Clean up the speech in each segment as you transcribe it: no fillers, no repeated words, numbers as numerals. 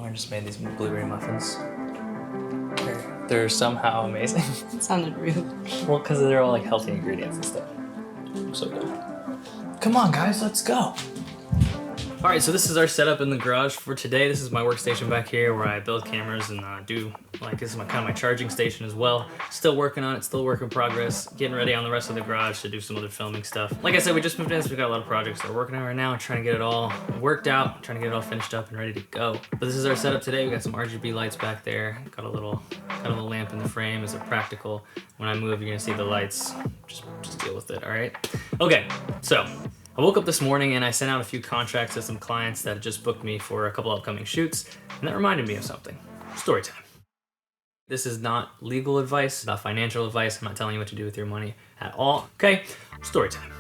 I just made these blueberry muffins. They're somehow amazing. It sounded rude. Well, because they're all like healthy ingredients and stuff. So good. Come on, guys, let's go. All right, so this is our setup in the garage for today. This is my workstation back here where I build cameras and this is my charging station as well. Still working on it, still work in progress. Getting ready on the rest of the garage to do some other filming stuff. Like I said, we just moved in, so we've got a lot of projects that we're working on right now, trying to get it all worked out, trying to get it all finished up and ready to go. But this is our setup today. We got some RGB lights back there. Got a little lamp in the frame as a practical. When I move, you're gonna see the lights. Just deal with it, all right? Okay, so I woke up this morning and I sent out a few contracts to some clients that had just booked me for a couple upcoming shoots, and that reminded me of something. Story time. This is not legal advice, not financial advice. I'm not telling you what to do with your money at all, okay? Story time.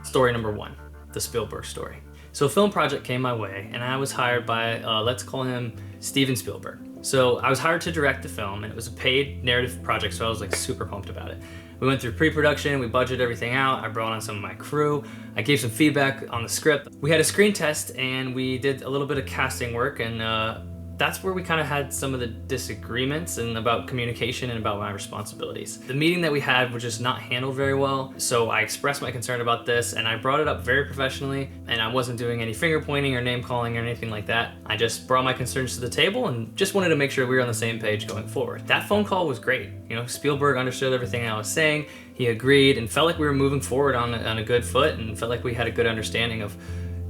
Story number 1, the Spielberg story. So a film project came my way and I was hired by, let's call him Steven Spielberg. So I was hired to direct the film and it was a paid narrative project, so I was like super pumped about it. We went through pre-production, we budgeted everything out, I brought on some of my crew, I gave some feedback on the script. We had a screen test and we did a little bit of casting work, and that's where we kind of had some of the disagreements and about communication and about my responsibilities. The meeting that we had was just not handled very well, so I expressed my concern about this and I brought it up very professionally, and I wasn't doing any finger pointing or name calling or anything like that. I just brought my concerns to the table and just wanted to make sure we were on the same page going forward. That phone call was great. You know, Spielberg understood everything I was saying, he agreed, and felt like we were moving forward on a good foot, and felt like we had a good understanding of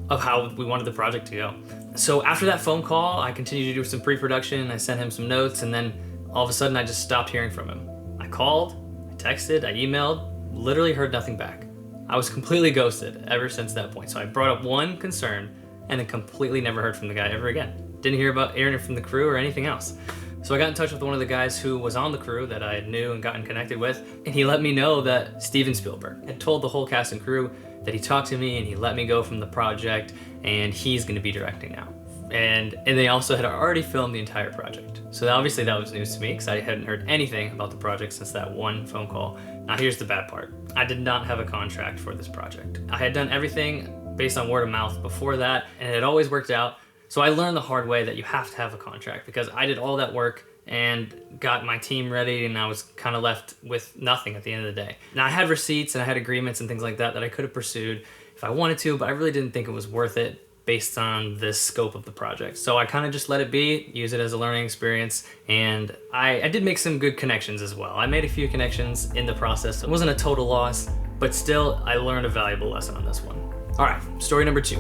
how we wanted the project to go. So after that phone call, I continued to do some pre-production, I sent him some notes, and then all of a sudden I just stopped hearing from him. I called, I texted, I emailed, literally heard nothing back. I was completely ghosted ever since that point. So I brought up one concern and then completely never heard from the guy ever again. Didn't hear about Aaron from the crew or anything else. So I got in touch with one of the guys who was on the crew that I knew and gotten connected with, and he let me know that Steven Spielberg had told the whole cast and crew that he talked to me and he let me go from the project, and he's gonna be directing now. And they also had already filmed the entire project. So obviously that was news to me because I hadn't heard anything about the project since that one phone call. Now here's the bad part. I did not have a contract for this project. I had done everything based on word of mouth before that, and it had always worked out. So I learned the hard way that you have to have a contract, because I did all that work and got my team ready, and I was kind of left with nothing at the end of the day. Now I had receipts and I had agreements and things like that I could have pursued if I wanted to, but I really didn't think it was worth it based on the scope of the project. So I kind of just let it be, use it as a learning experience, and I did make some good connections as well. I made a few connections in the process. It wasn't a total loss, but still I learned a valuable lesson on this one. All right, story number 2.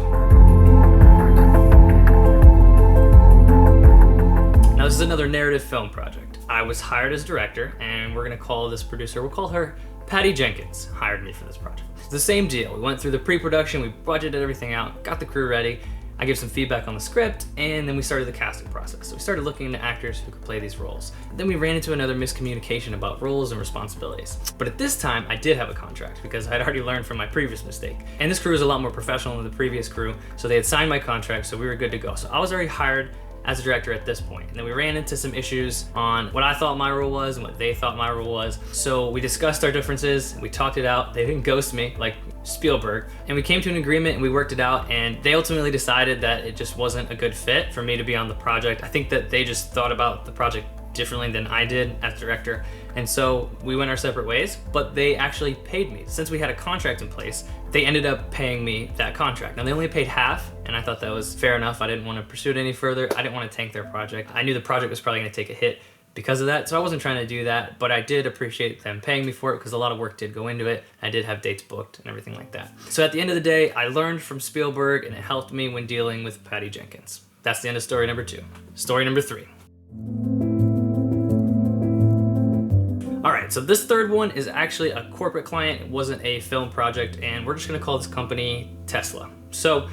Now this is another narrative film project. I was hired as director, and we're gonna call this producer, we'll call her Patty Jenkins, hired me for this project. It's the same deal. We went through the pre-production, we budgeted everything out, got the crew ready. I gave some feedback on the script, and then we started the casting process. So we started looking into actors who could play these roles. Then we ran into another miscommunication about roles and responsibilities. But at this time, I did have a contract because I'd already learned from my previous mistake. And this crew was a lot more professional than the previous crew, so they had signed my contract, so we were good to go. So I was already hired as a director at this point. And then we ran into some issues on what I thought my role was and what they thought my role was. So we discussed our differences, we talked it out. They didn't ghost me like Spielberg. And we came to an agreement and we worked it out, and they ultimately decided that it just wasn't a good fit for me to be on the project. I think that they just thought about the project differently than I did as director. And so we went our separate ways, but they actually paid me. Since we had a contract in place, they ended up paying me that contract. Now they only paid half, and I thought that was fair enough. I didn't want to pursue it any further. I didn't want to tank their project. I knew the project was probably going to take a hit because of that, so I wasn't trying to do that, but I did appreciate them paying me for it because a lot of work did go into it. I did have dates booked and everything like that. So at the end of the day, I learned from Spielberg, and it helped me when dealing with Patty Jenkins. That's the end of story number 2. Story number 3. All right, so this third one is actually a corporate client. It wasn't a film project, and we're just gonna call this company Tesla. So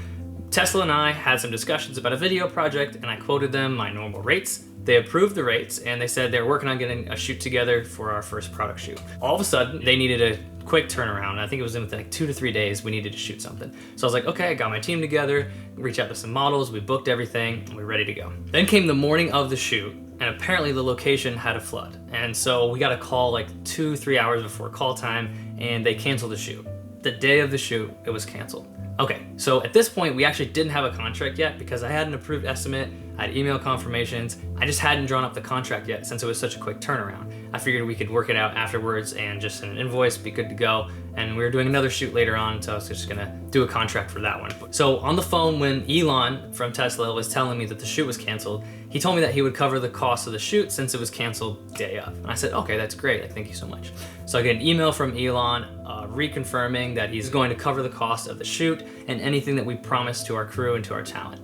Tesla and I had some discussions about a video project, and I quoted them my normal rates. They approved the rates, and they said they were working on getting a shoot together for our first product shoot. All of a sudden, they needed a quick turnaround. I think it was in like 2 to 3 days we needed to shoot something. So I was like, okay, I got my team together, reached out to some models, we booked everything, and we're ready to go. Then came the morning of the shoot, and apparently the location had a flood. And so we got a call like 2-3 hours before call time, and they canceled the shoot. The day of the shoot, it was canceled. Okay, so at this point, we actually didn't have a contract yet because I had an approved estimate. I had email confirmations. I just hadn't drawn up the contract yet since it was such a quick turnaround. I figured we could work it out afterwards and just send an invoice, be good to go. And we were doing another shoot later on, so I was just gonna do a contract for that one. So on the phone, when Elon from Tesla was telling me that the shoot was canceled, he told me that he would cover the cost of the shoot since it was canceled day of. And I said, okay, that's great, like, thank you so much. So I get an email from Elon reconfirming that he's going to cover the cost of the shoot and anything that we promised to our crew and to our talent.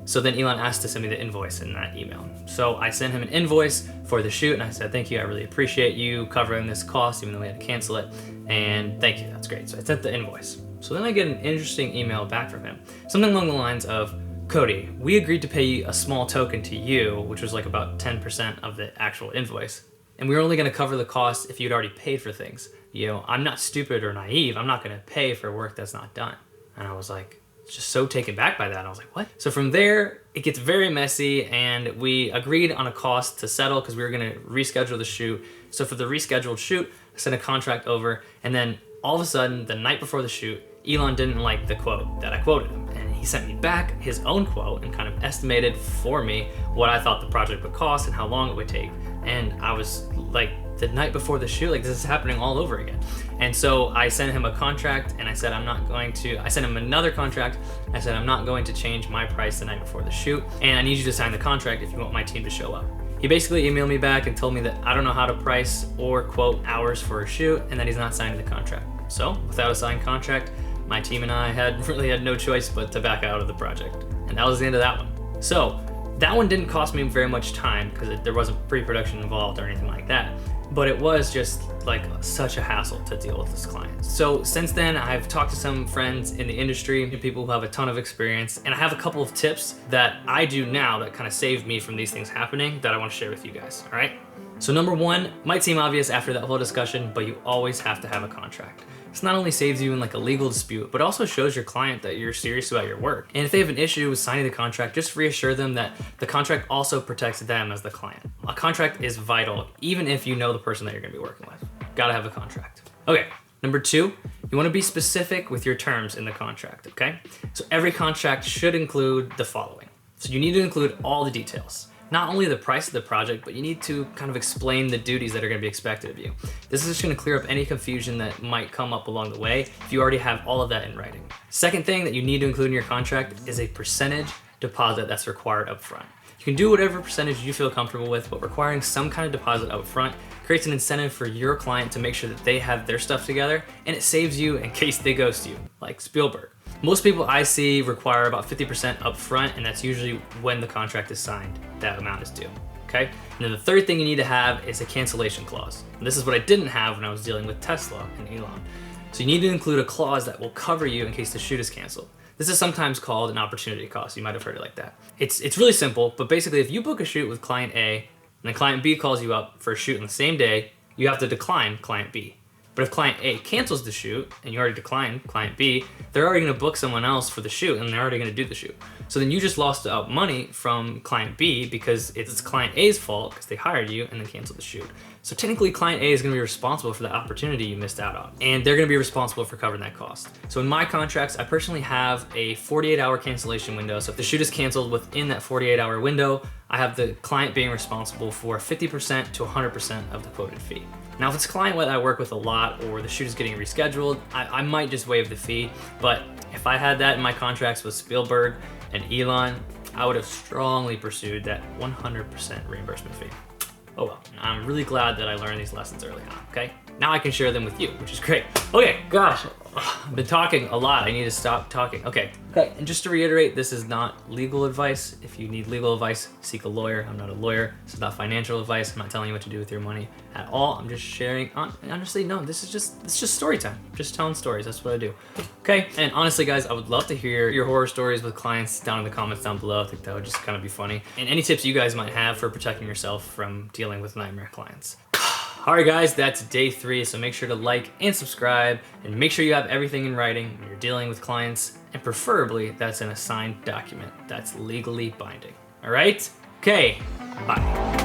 So then Elon asked to send me the invoice in that email. So I sent him an invoice for the shoot and I said, thank you, I really appreciate you covering this cost even though we had to cancel it. And thank you, that's great. So I sent the invoice. So then I get an interesting email back from him. Something along the lines of, Cody, we agreed to pay a small token to you, which was like about 10% of the actual invoice. And we were only gonna cover the cost if you'd already paid for things. You know, I'm not stupid or naive. I'm not gonna pay for work that's not done. And I was like, just so taken back by that. I was like, what? So from there, it gets very messy and we agreed on a cost to settle because we were gonna reschedule the shoot. So for the rescheduled shoot, I sent a contract over and then all of a sudden, the night before the shoot, Elon didn't like the quote that I quoted him. And he sent me back his own quote and kind of estimated for me what I thought the project would cost and how long it would take. And I was like, the night before the shoot, like this is happening all over again. And so I sent him a contract and I said, I sent him another contract. I said, I'm not going to change my price the night before the shoot. And I need you to sign the contract if you want my team to show up. He basically emailed me back and told me that I don't know how to price or quote hours for a shoot and that he's not signing the contract. So without a signed contract, my team and I really had no choice but to back out of the project. And that was the end of that one. So that one didn't cost me very much time because there wasn't pre-production involved or anything like that. But it was just like such a hassle to deal with this client. So since then, I've talked to some friends in the industry, people who have a ton of experience, and I have a couple of tips that I do now that kind of saved me from these things happening that I want to share with you guys, all right? So number one, might seem obvious after that whole discussion, but you always have to have a contract. This not only saves you in like a legal dispute, but also shows your client that you're serious about your work. And if they have an issue with signing the contract, just reassure them that the contract also protects them as the client. A contract is vital, even if you know the person that you're gonna be working with. Gotta have a contract. Okay, number two, you wanna be specific with your terms in the contract, okay? So every contract should include the following. So you need to include all the details. Not only the price of the project, but you need to kind of explain the duties that are gonna be expected of you. This is just gonna clear up any confusion that might come up along the way if you already have all of that in writing. Second thing that you need to include in your contract is a percentage deposit that's required up front. You can do whatever percentage you feel comfortable with, but requiring some kind of deposit up front creates an incentive for your client to make sure that they have their stuff together, and it saves you in case they ghost you, like Spielberg. Most people I see require about 50% up front, and that's usually when the contract is signed, that amount is due, okay? And then the third thing you need to have is a cancellation clause. And this is what I didn't have when I was dealing with Tesla and Elon. So you need to include a clause that will cover you in case the shoot is canceled. This is sometimes called an opportunity cost. You might have heard it like that. It's really simple, but basically if you book a shoot with client A and then client B calls you up for a shoot on the same day, you have to decline client B. But if client A cancels the shoot and you already declined client B, they're already gonna book someone else for the shoot and they're already gonna do the shoot. So then you just lost out money from client B because it's client A's fault because they hired you and then canceled the shoot. So technically client A is gonna be responsible for the opportunity you missed out on, and they're gonna be responsible for covering that cost. So in my contracts, I personally have a 48-hour cancellation window. So if the shoot is canceled within that 48-hour window, I have the client being responsible for 50% to 100% of the quoted fee. Now, if it's a client that I work with a lot or the shoot is getting rescheduled, I might just waive the fee. But if I had that in my contracts with Spielberg and Elon, I would have strongly pursued that 100% reimbursement fee. Oh well, I'm really glad that I learned these lessons early on, okay? Now I can share them with you, which is great. Okay, gosh, I've been talking a lot. I need to stop talking. Okay, and just to reiterate, this is not legal advice. If you need legal advice, seek a lawyer. I'm not a lawyer. This is not financial advice. I'm not telling you what to do with your money at all. I'm just sharing, honestly, no, it's just story time. Just telling stories, that's what I do. Okay, and honestly, guys, I would love to hear your horror stories with clients down in the comments down below. I think that would just kind of be funny. And any tips you guys might have for protecting yourself from dealing with nightmare clients. All right, guys, that's day 3. So make sure to like and subscribe and make sure you have everything in writing when you're dealing with clients, and preferably that's in a signed document that's legally binding. All right? Okay, bye.